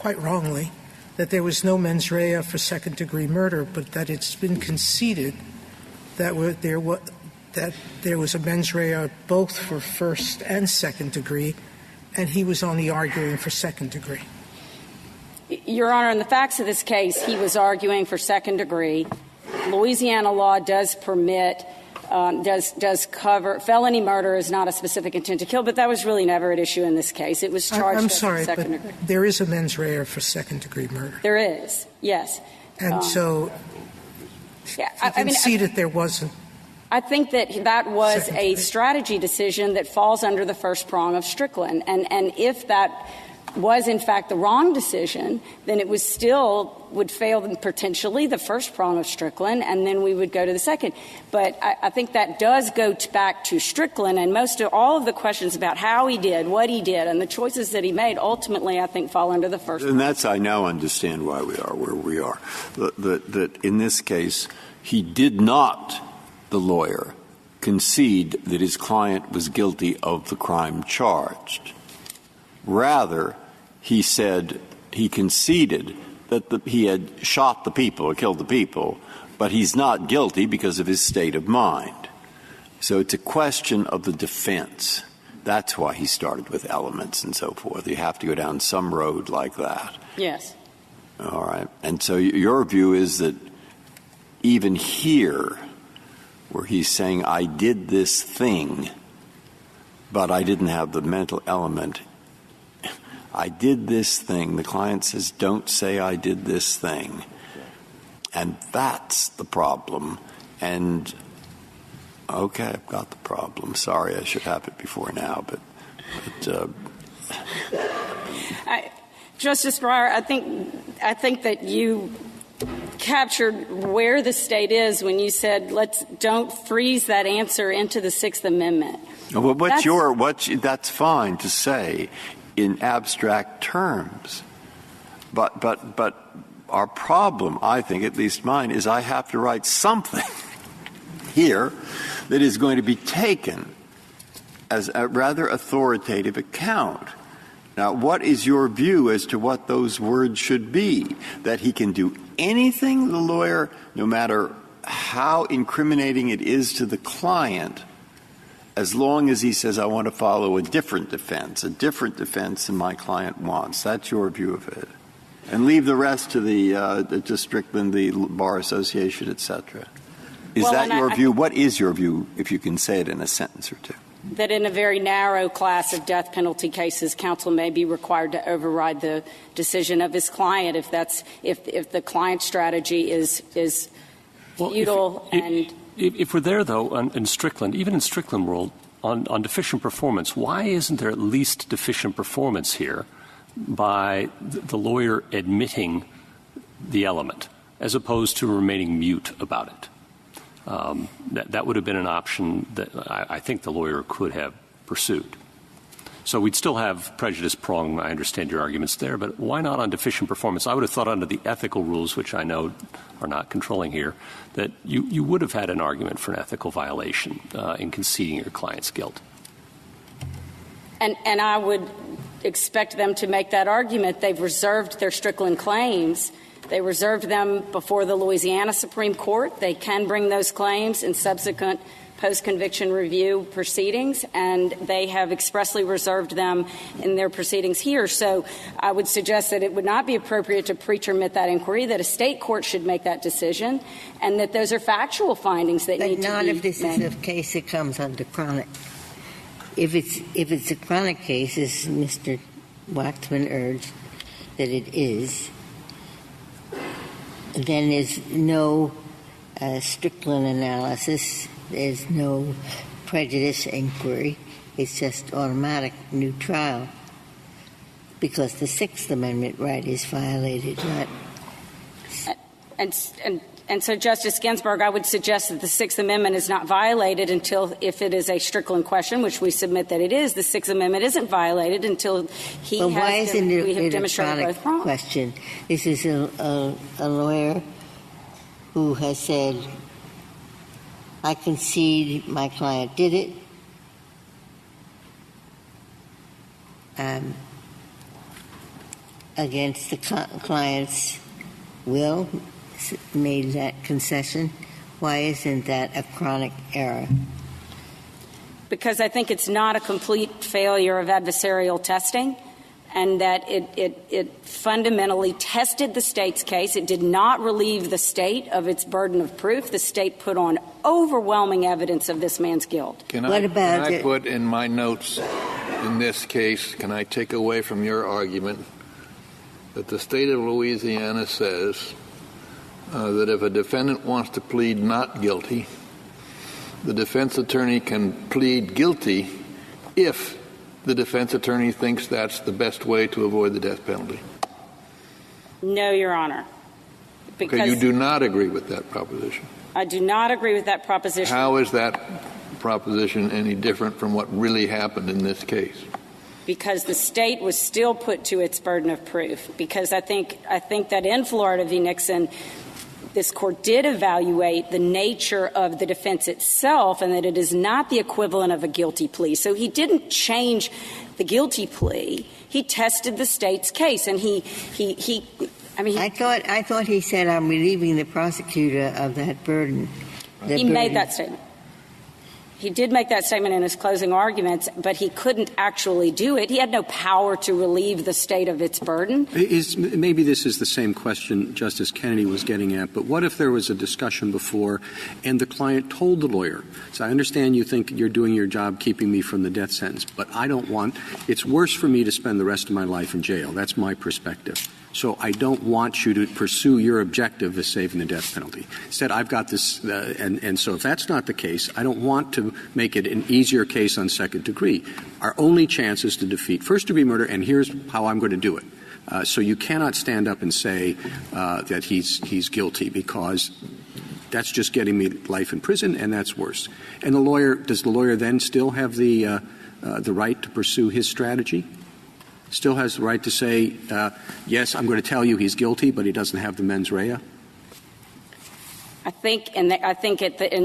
Speaker 7: quite wrongly, that there was no mens rea for second-degree murder, but that it's been conceded that there was a mens rea both for first and second degree, and he was only arguing for second degree.
Speaker 9: Your Honor, in the facts of this case, he was arguing for second degree. Louisiana law does permit does cover felony murder is not a specific intent to kill, but that was really never at issue in this case. It was charged
Speaker 7: I'm
Speaker 9: as
Speaker 7: sorry,
Speaker 9: second
Speaker 7: but
Speaker 9: degree.
Speaker 7: There is a mens rea for second-degree murder.
Speaker 9: There is, yes.
Speaker 7: And so conceded there wasn't.
Speaker 9: I think that was a strategy decision that falls under the first prong of Strickland. And if that was, in fact, the wrong decision, then it was still would fail potentially the first prong of Strickland, and then we would go to the second. But I think that does go back to Strickland, and all of the questions about how he did, what he did, and the choices that he made ultimately, I think, fall under the first prong.
Speaker 4: And I now understand why we are where we are. That in this case, he did not, the lawyer, concede that his client was guilty of the crime charged. Rather, he said he conceded that he had shot the people or killed the people, but he's not guilty because of his state of mind. So it's a question of the defense. That's why he started with elements and so forth. You have to go down some road like that.
Speaker 9: Yes.
Speaker 4: All right. And so your view is that even here, where he's saying, I did this thing, but I didn't have the mental element, I did this thing. The client says, don't say I did this thing. And that's the problem. And, okay, I've got the problem. Sorry, I should have it before now. But
Speaker 9: Justice Breyer, I think that you captured where the state is when you said, don't freeze that answer into the Sixth Amendment.
Speaker 4: Well, that's fine to say in abstract terms. But our problem, I think, at least mine, is I have to write something here that is going to be taken as a rather authoritative account. Now, what is your view as to what those words should be? That he can do anything, the lawyer, no matter how incriminating it is to the client, as long as he says, I want to follow a different defense than my client wants. That's your view of it. And leave the rest to to Strickland, the Bar Association, et cetera. Is that your view? What is your view, if you can say it in a sentence or two?
Speaker 9: That in a very narrow class of death penalty cases, counsel may be required to override the decision of his client if the client's strategy is futile.
Speaker 5: If we're there, though, in Strickland, even in Strickland world, on deficient performance, why isn't there at least deficient performance here by the lawyer admitting the element as opposed to remaining mute about it? That would have been an option that I think the lawyer could have pursued. So we'd still have prejudice prong. I understand your arguments there, but why not on deficient performance? I would have thought under the ethical rules, which I know are not controlling here, that you would have had an argument for an ethical violation in conceding your client's guilt.
Speaker 9: And I would expect them to make that argument. They've reserved their Strickland claims. They reserved them before the Louisiana Supreme Court. They can bring those claims in subsequent post-conviction review proceedings, and they have expressly reserved them in their proceedings here. So I would suggest that it would not be appropriate to pre-termit that inquiry, that a state court should make that decision, and that those are factual findings that need to be made.
Speaker 6: But not if this is a case that comes under chronic. If it's a chronic case, as Mr. Waxman urged that it is, then there's no Strickland analysis. There's no prejudice inquiry. It's just automatic new trial because the Sixth Amendment right is violated. Right?
Speaker 9: And so, Justice Ginsburg, I would suggest that the Sixth Amendment is not violated until, if it is a Strickland question, which we submit that it is, the Sixth Amendment isn't violated until we have demonstrated both wrong.
Speaker 6: Question. This is a lawyer who has said, I concede my client did it. Against the client's will, made that concession. Why isn't that a chronic error?
Speaker 9: Because I think it's not a complete failure of adversarial testing, and that it fundamentally tested the state's case. It did not relieve the state of its burden of proof. The state put on overwhelming evidence of this man's guilt.
Speaker 10: Can I put in my notes in this case, can I take away from your argument that the state of Louisiana says that if a defendant wants to plead not guilty, the defense attorney can plead guilty if the defense attorney thinks that's the best way to avoid the death penalty?
Speaker 9: No, Your Honor. Because
Speaker 10: okay, you do not agree with that proposition.
Speaker 9: I do not agree with that proposition.
Speaker 10: How is that proposition any different from what really happened in this case?
Speaker 9: Because the state was still put to its burden of proof. Because I think that in Florida v. Nixon, this court did evaluate the nature of the defense itself and that it is not the equivalent of a guilty plea. So he didn't change the guilty plea. He tested the state's case, and
Speaker 6: I thought he said, I'm relieving the prosecutor of that burden.
Speaker 9: He made that statement. He did make that statement in his closing arguments, but he couldn't actually do it. He had no power to relieve the state of its burden.
Speaker 1: Maybe this is the same question Justice Kennedy was getting at, but what if there was a discussion before and the client told the lawyer, so I understand you think you're doing your job keeping me from the death sentence, but I don't want – it's worse for me to spend the rest of my life in jail. That's my perspective. So I don't want you to pursue your objective of saving the death penalty. Instead, I've got this and so if that's not the case, I don't want to make it an easier case on second degree. Our only chance is to defeat first-degree murder, and here's how I'm going to do it. So you cannot stand up and say that he's guilty, because that's just getting me life in prison, and that's worse. And does the lawyer then still have the right to pursue his strategy? Still has the right to say, yes, I'm going to tell you he's guilty, but he doesn't have the mens rea?
Speaker 9: I think in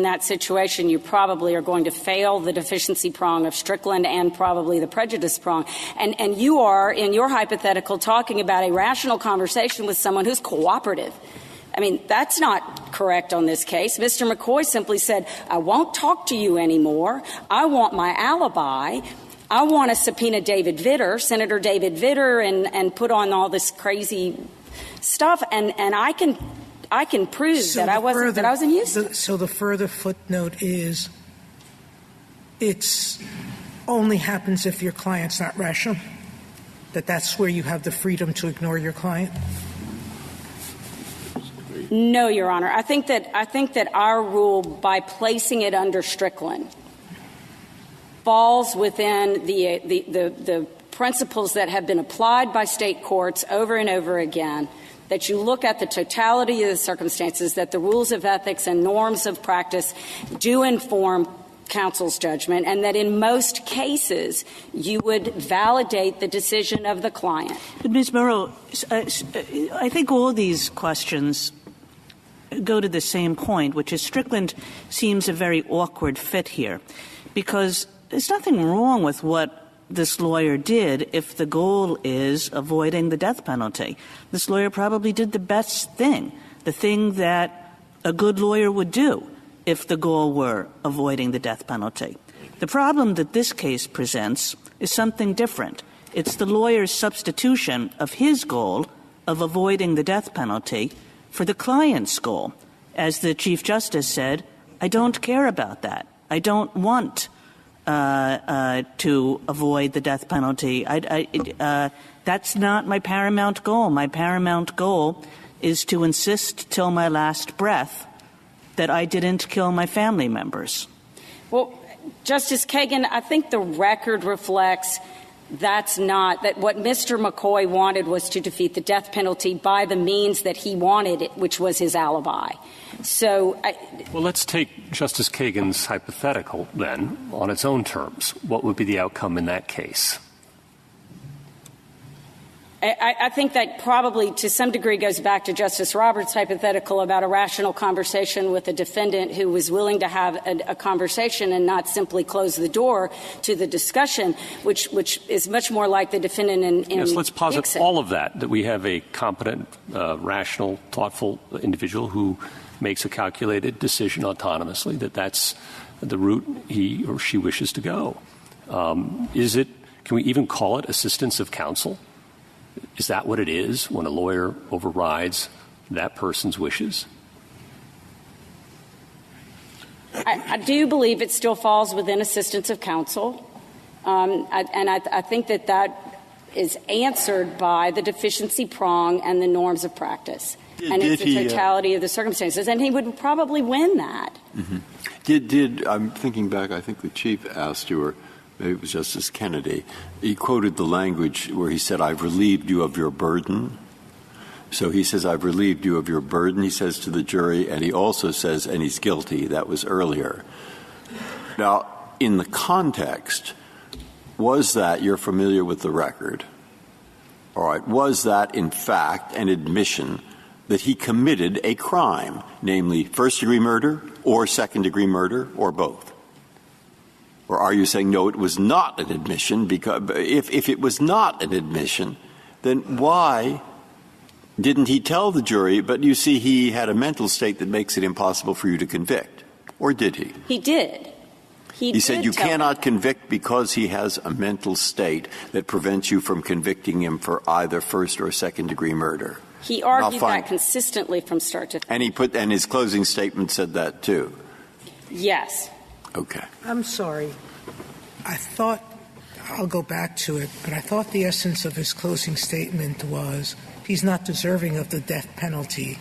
Speaker 9: that situation, you probably are going to fail the deficiency prong of Strickland and probably the prejudice prong. And you are, in your hypothetical, talking about a rational conversation with someone who's cooperative. I mean, that's not correct on this case. Mr. McCoy simply said, I won't talk to you anymore. I want my alibi. I want to subpoena David Vitter, Senator David Vitter, and put on all this crazy stuff. And I can prove that I was in Houston.
Speaker 7: So the further footnote is it's only happens if your client's not rational? That's where you have the freedom to ignore your client?
Speaker 9: No, Your Honor. I think that our rule, by placing it under Strickland, falls within the principles that have been applied by state courts over and over again, that you look at the totality of the circumstances, that the rules of ethics and norms of practice do inform counsel's judgment, and that in most cases you would validate the decision of the client.
Speaker 8: But Ms. Murrill, I think all these questions go to the same point, which is Strickland seems a very awkward fit here, because there's nothing wrong with what this lawyer did if the goal is avoiding the death penalty. This lawyer probably did the best thing, the thing that a good lawyer would do if the goal were avoiding the death penalty. The problem that this case presents is something different. It's the lawyer's substitution of his goal of avoiding the death penalty for the client's goal. As the Chief Justice said, I don't care about that. I don't want to avoid the death penalty. That's not my paramount goal. My paramount goal is to insist till my last breath that I didn't kill my family members.
Speaker 9: Well, Justice Kagan, I think the record reflects that what Mr. McCoy wanted was to defeat the death penalty by the means that he wanted it, which was his alibi. So,
Speaker 5: well, let's take Justice Kagan's hypothetical then on its own terms. What would be the outcome in that case?
Speaker 9: I think that probably to some degree goes back to Justice Roberts' hypothetical about a rational conversation with a defendant who was willing to have a conversation and not simply close the door to the discussion, which is much more like the defendant in
Speaker 5: Yes, let's posit
Speaker 9: Dixon.
Speaker 5: all of that we have a competent, rational, thoughtful individual who makes a calculated decision autonomously that that's the route he or she wishes to go. Can we even call it assistance of counsel? Is that what it is when a lawyer overrides that person's wishes?
Speaker 9: I do believe it still falls within assistance of counsel. I think that is answered by the deficiency prong and the norms of practice. And it's the totality of the circumstances. And he would probably win that.
Speaker 4: Mm-hmm. I'm thinking back, I think the Chief asked you, or maybe it was Justice Kennedy, he quoted the language where he said, I've relieved you of your burden. So he says, I've relieved you of your burden, he says to the jury, and he also says, and he's guilty. That was earlier. Now, in the context, was that, you're familiar with the record, all right, was that, in fact, an admission that he committed a crime, namely first-degree murder or second-degree murder or both? Or are you saying, no, it was not an admission? Because if it was not an admission, then why didn't he tell the jury, but you see he had a mental state that makes it impossible for you to convict? Or did he?
Speaker 9: He did.
Speaker 4: He said you cannot convict because he has a mental state that prevents you from convicting him for either first or second-degree murder.
Speaker 9: He argued that consistently from start to finish.
Speaker 4: And his closing statement said that too?
Speaker 9: Yes.
Speaker 4: Okay.
Speaker 7: I'm sorry. I'll go back to it, but I thought the essence of his closing statement was he's not deserving of the death penalty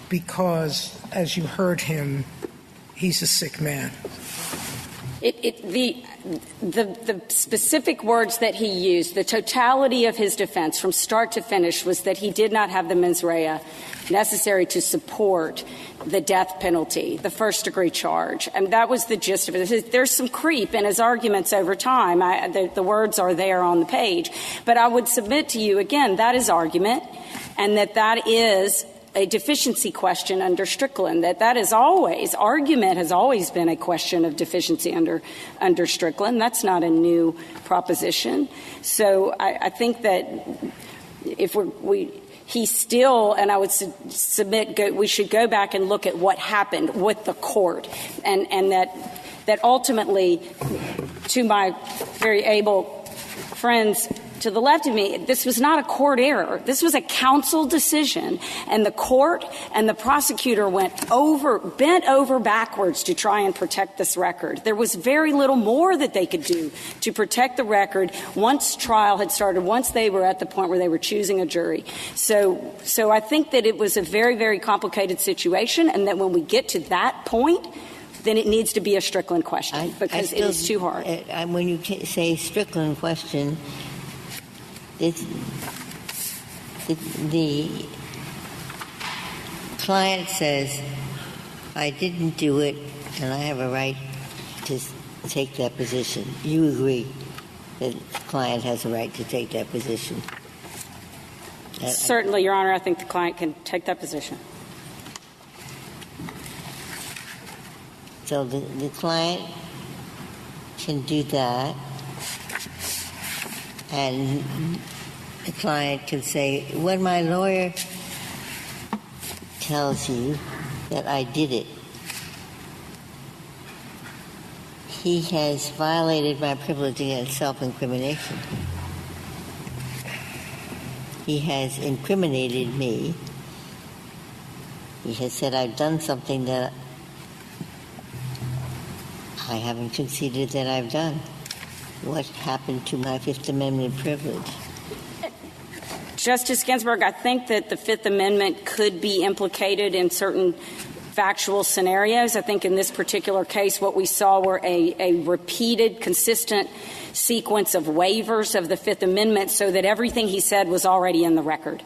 Speaker 7: because, as you heard him, he's a sick man.
Speaker 9: The specific words that he used, the totality of his defense from start to finish, was that he did not have the mens rea necessary to support the death penalty, the first-degree charge. And that was the gist of it. There's some creep in his arguments over time. The words are there on the page. But I would submit to you, again, that is argument, and that is a deficiency question under Strickland, that is always, argument has always been a question of deficiency under Strickland. That's not a new proposition. So I think that if he still, and I would submit, we should go back and look at what happened with the court, and that ultimately, to my very able friends to the left of me, this was not a court error. This was a counsel decision, and the court and the prosecutor bent over backwards to try and protect this record. There was very little more that they could do to protect the record once trial had started, once they were at the point where they were choosing a jury. So I think that it was a very, very complicated situation, and that when we get to that point, then it needs to be a Strickland question, because it is too hard.
Speaker 6: When you say Strickland question, the client says, I didn't do it, and I have a right to take that position. You agree that the client has a right to take that position?
Speaker 9: Certainly, Your Honor, I think the client can take that position.
Speaker 6: So the client can do that, and the client can say, when my lawyer tells you that I did it, he has violated my privilege against self-incrimination. He has incriminated me. He has said I've done something that I haven't conceded that I've done. What happened to my Fifth Amendment privilege?
Speaker 9: Justice Ginsburg, I think that the Fifth Amendment could be implicated in certain factual scenarios. I think in this particular case what we saw were a repeated, consistent sequence of waivers of the Fifth Amendment, so that everything he said was already in the record,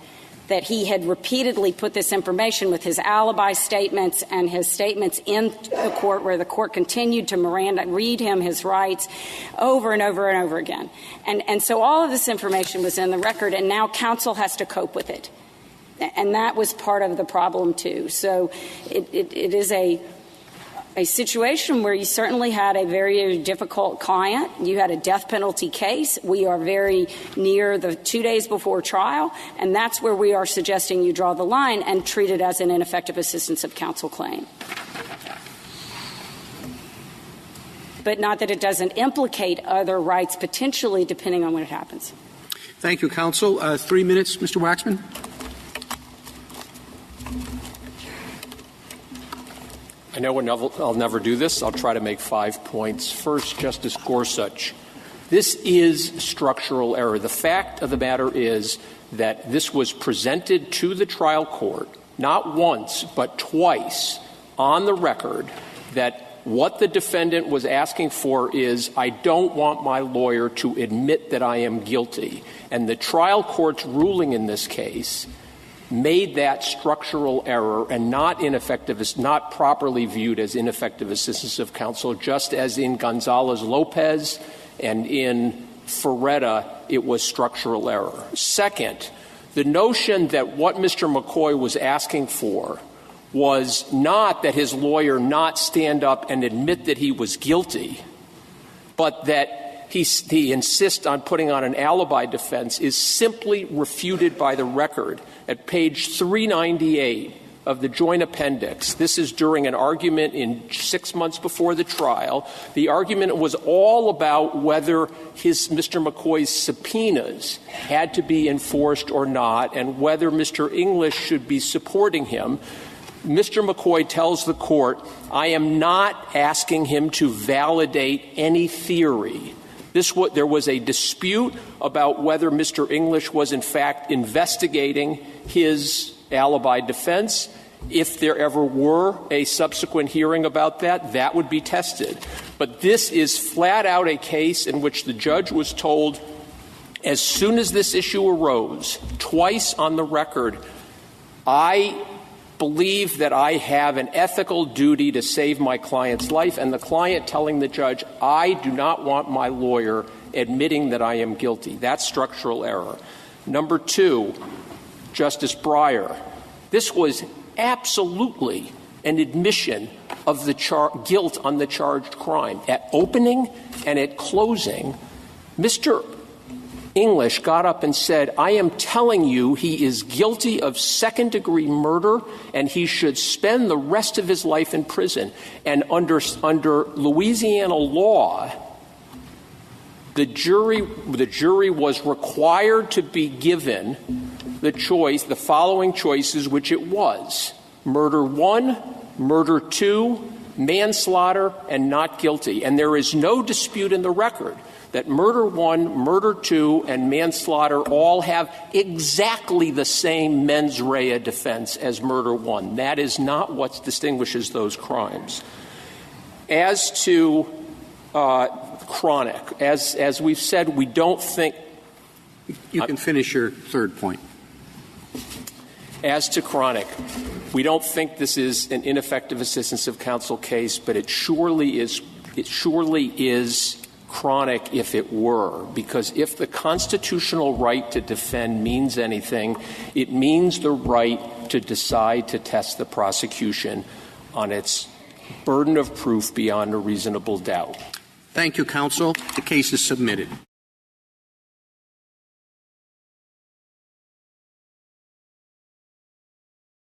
Speaker 9: that he had repeatedly put this information with his alibi statements and his statements in the court, where the court continued to read him his rights over and over and over again. And so all of this information was in the record, and now counsel has to cope with it. And that was part of the problem, too. So it is a situation where you certainly had a very difficult client. You had a death penalty case. We are very near the 2 days before trial, and that's where we are suggesting you draw the line and treat it as an ineffective assistance of counsel claim. But not that it doesn't implicate other rights potentially, depending on when it happens.
Speaker 1: Thank you, counsel. 3 minutes, Mr. Waxman.
Speaker 2: I know I'll never do this. I'll try to make 5 points. First, Justice Gorsuch, this is structural error. The fact of the matter is that this was presented to the trial court, not once, but twice, on the record, that what the defendant was asking for is, I don't want my lawyer to admit that I am guilty. And the trial court's ruling in this case made that structural error and not properly viewed as ineffective assistance of counsel, just as in Gonzalez-Lopez and in Ferretta it was structural error. Second, the notion that what Mr. McCoy was asking for was not that his lawyer not stand up and admit that he was guilty, but that he insists on putting on an alibi defense is simply refuted by the record. At page 398 of the joint appendix, this is during an argument in 6 months before the trial. The argument was all about whether Mr. McCoy's subpoenas had to be enforced or not, and whether Mr. English should be supporting him. Mr. McCoy tells the court, I am not asking him to validate any theory. There was a dispute about whether Mr. English was in fact investigating his alibi defense. If there ever were a subsequent hearing about that, that would be tested. But this is flat out a case in which the judge was told, as soon as this issue arose, twice on the record, I believe that I have an ethical duty to save my client's life, and the client telling the judge, I do not want my lawyer admitting that I am guilty. That's structural error. Number two, Justice Breyer, this was absolutely an admission of the guilt on the charged crime. At opening and at closing, Mr. English got up and said, I am telling you he is guilty of second-degree murder and he should spend the rest of his life in prison. And under Louisiana law, the jury was required to be given the following choices, which it was: murder 1, murder 2, manslaughter, and not guilty. And there is no dispute in the record that murder 1, murder 2, and manslaughter all have exactly the same mens rea defense as murder 1. That is not what distinguishes those crimes. As to chronic, as we've said, we don't think —
Speaker 1: You can finish your third point.
Speaker 2: As to chronic, we don't think this is an ineffective assistance of counsel case, but it surely is chronic if it were, because if the constitutional right to defend means anything, it means the right to decide to test the prosecution on its burden of proof beyond a reasonable doubt.
Speaker 1: Thank you, counsel. The case is submitted.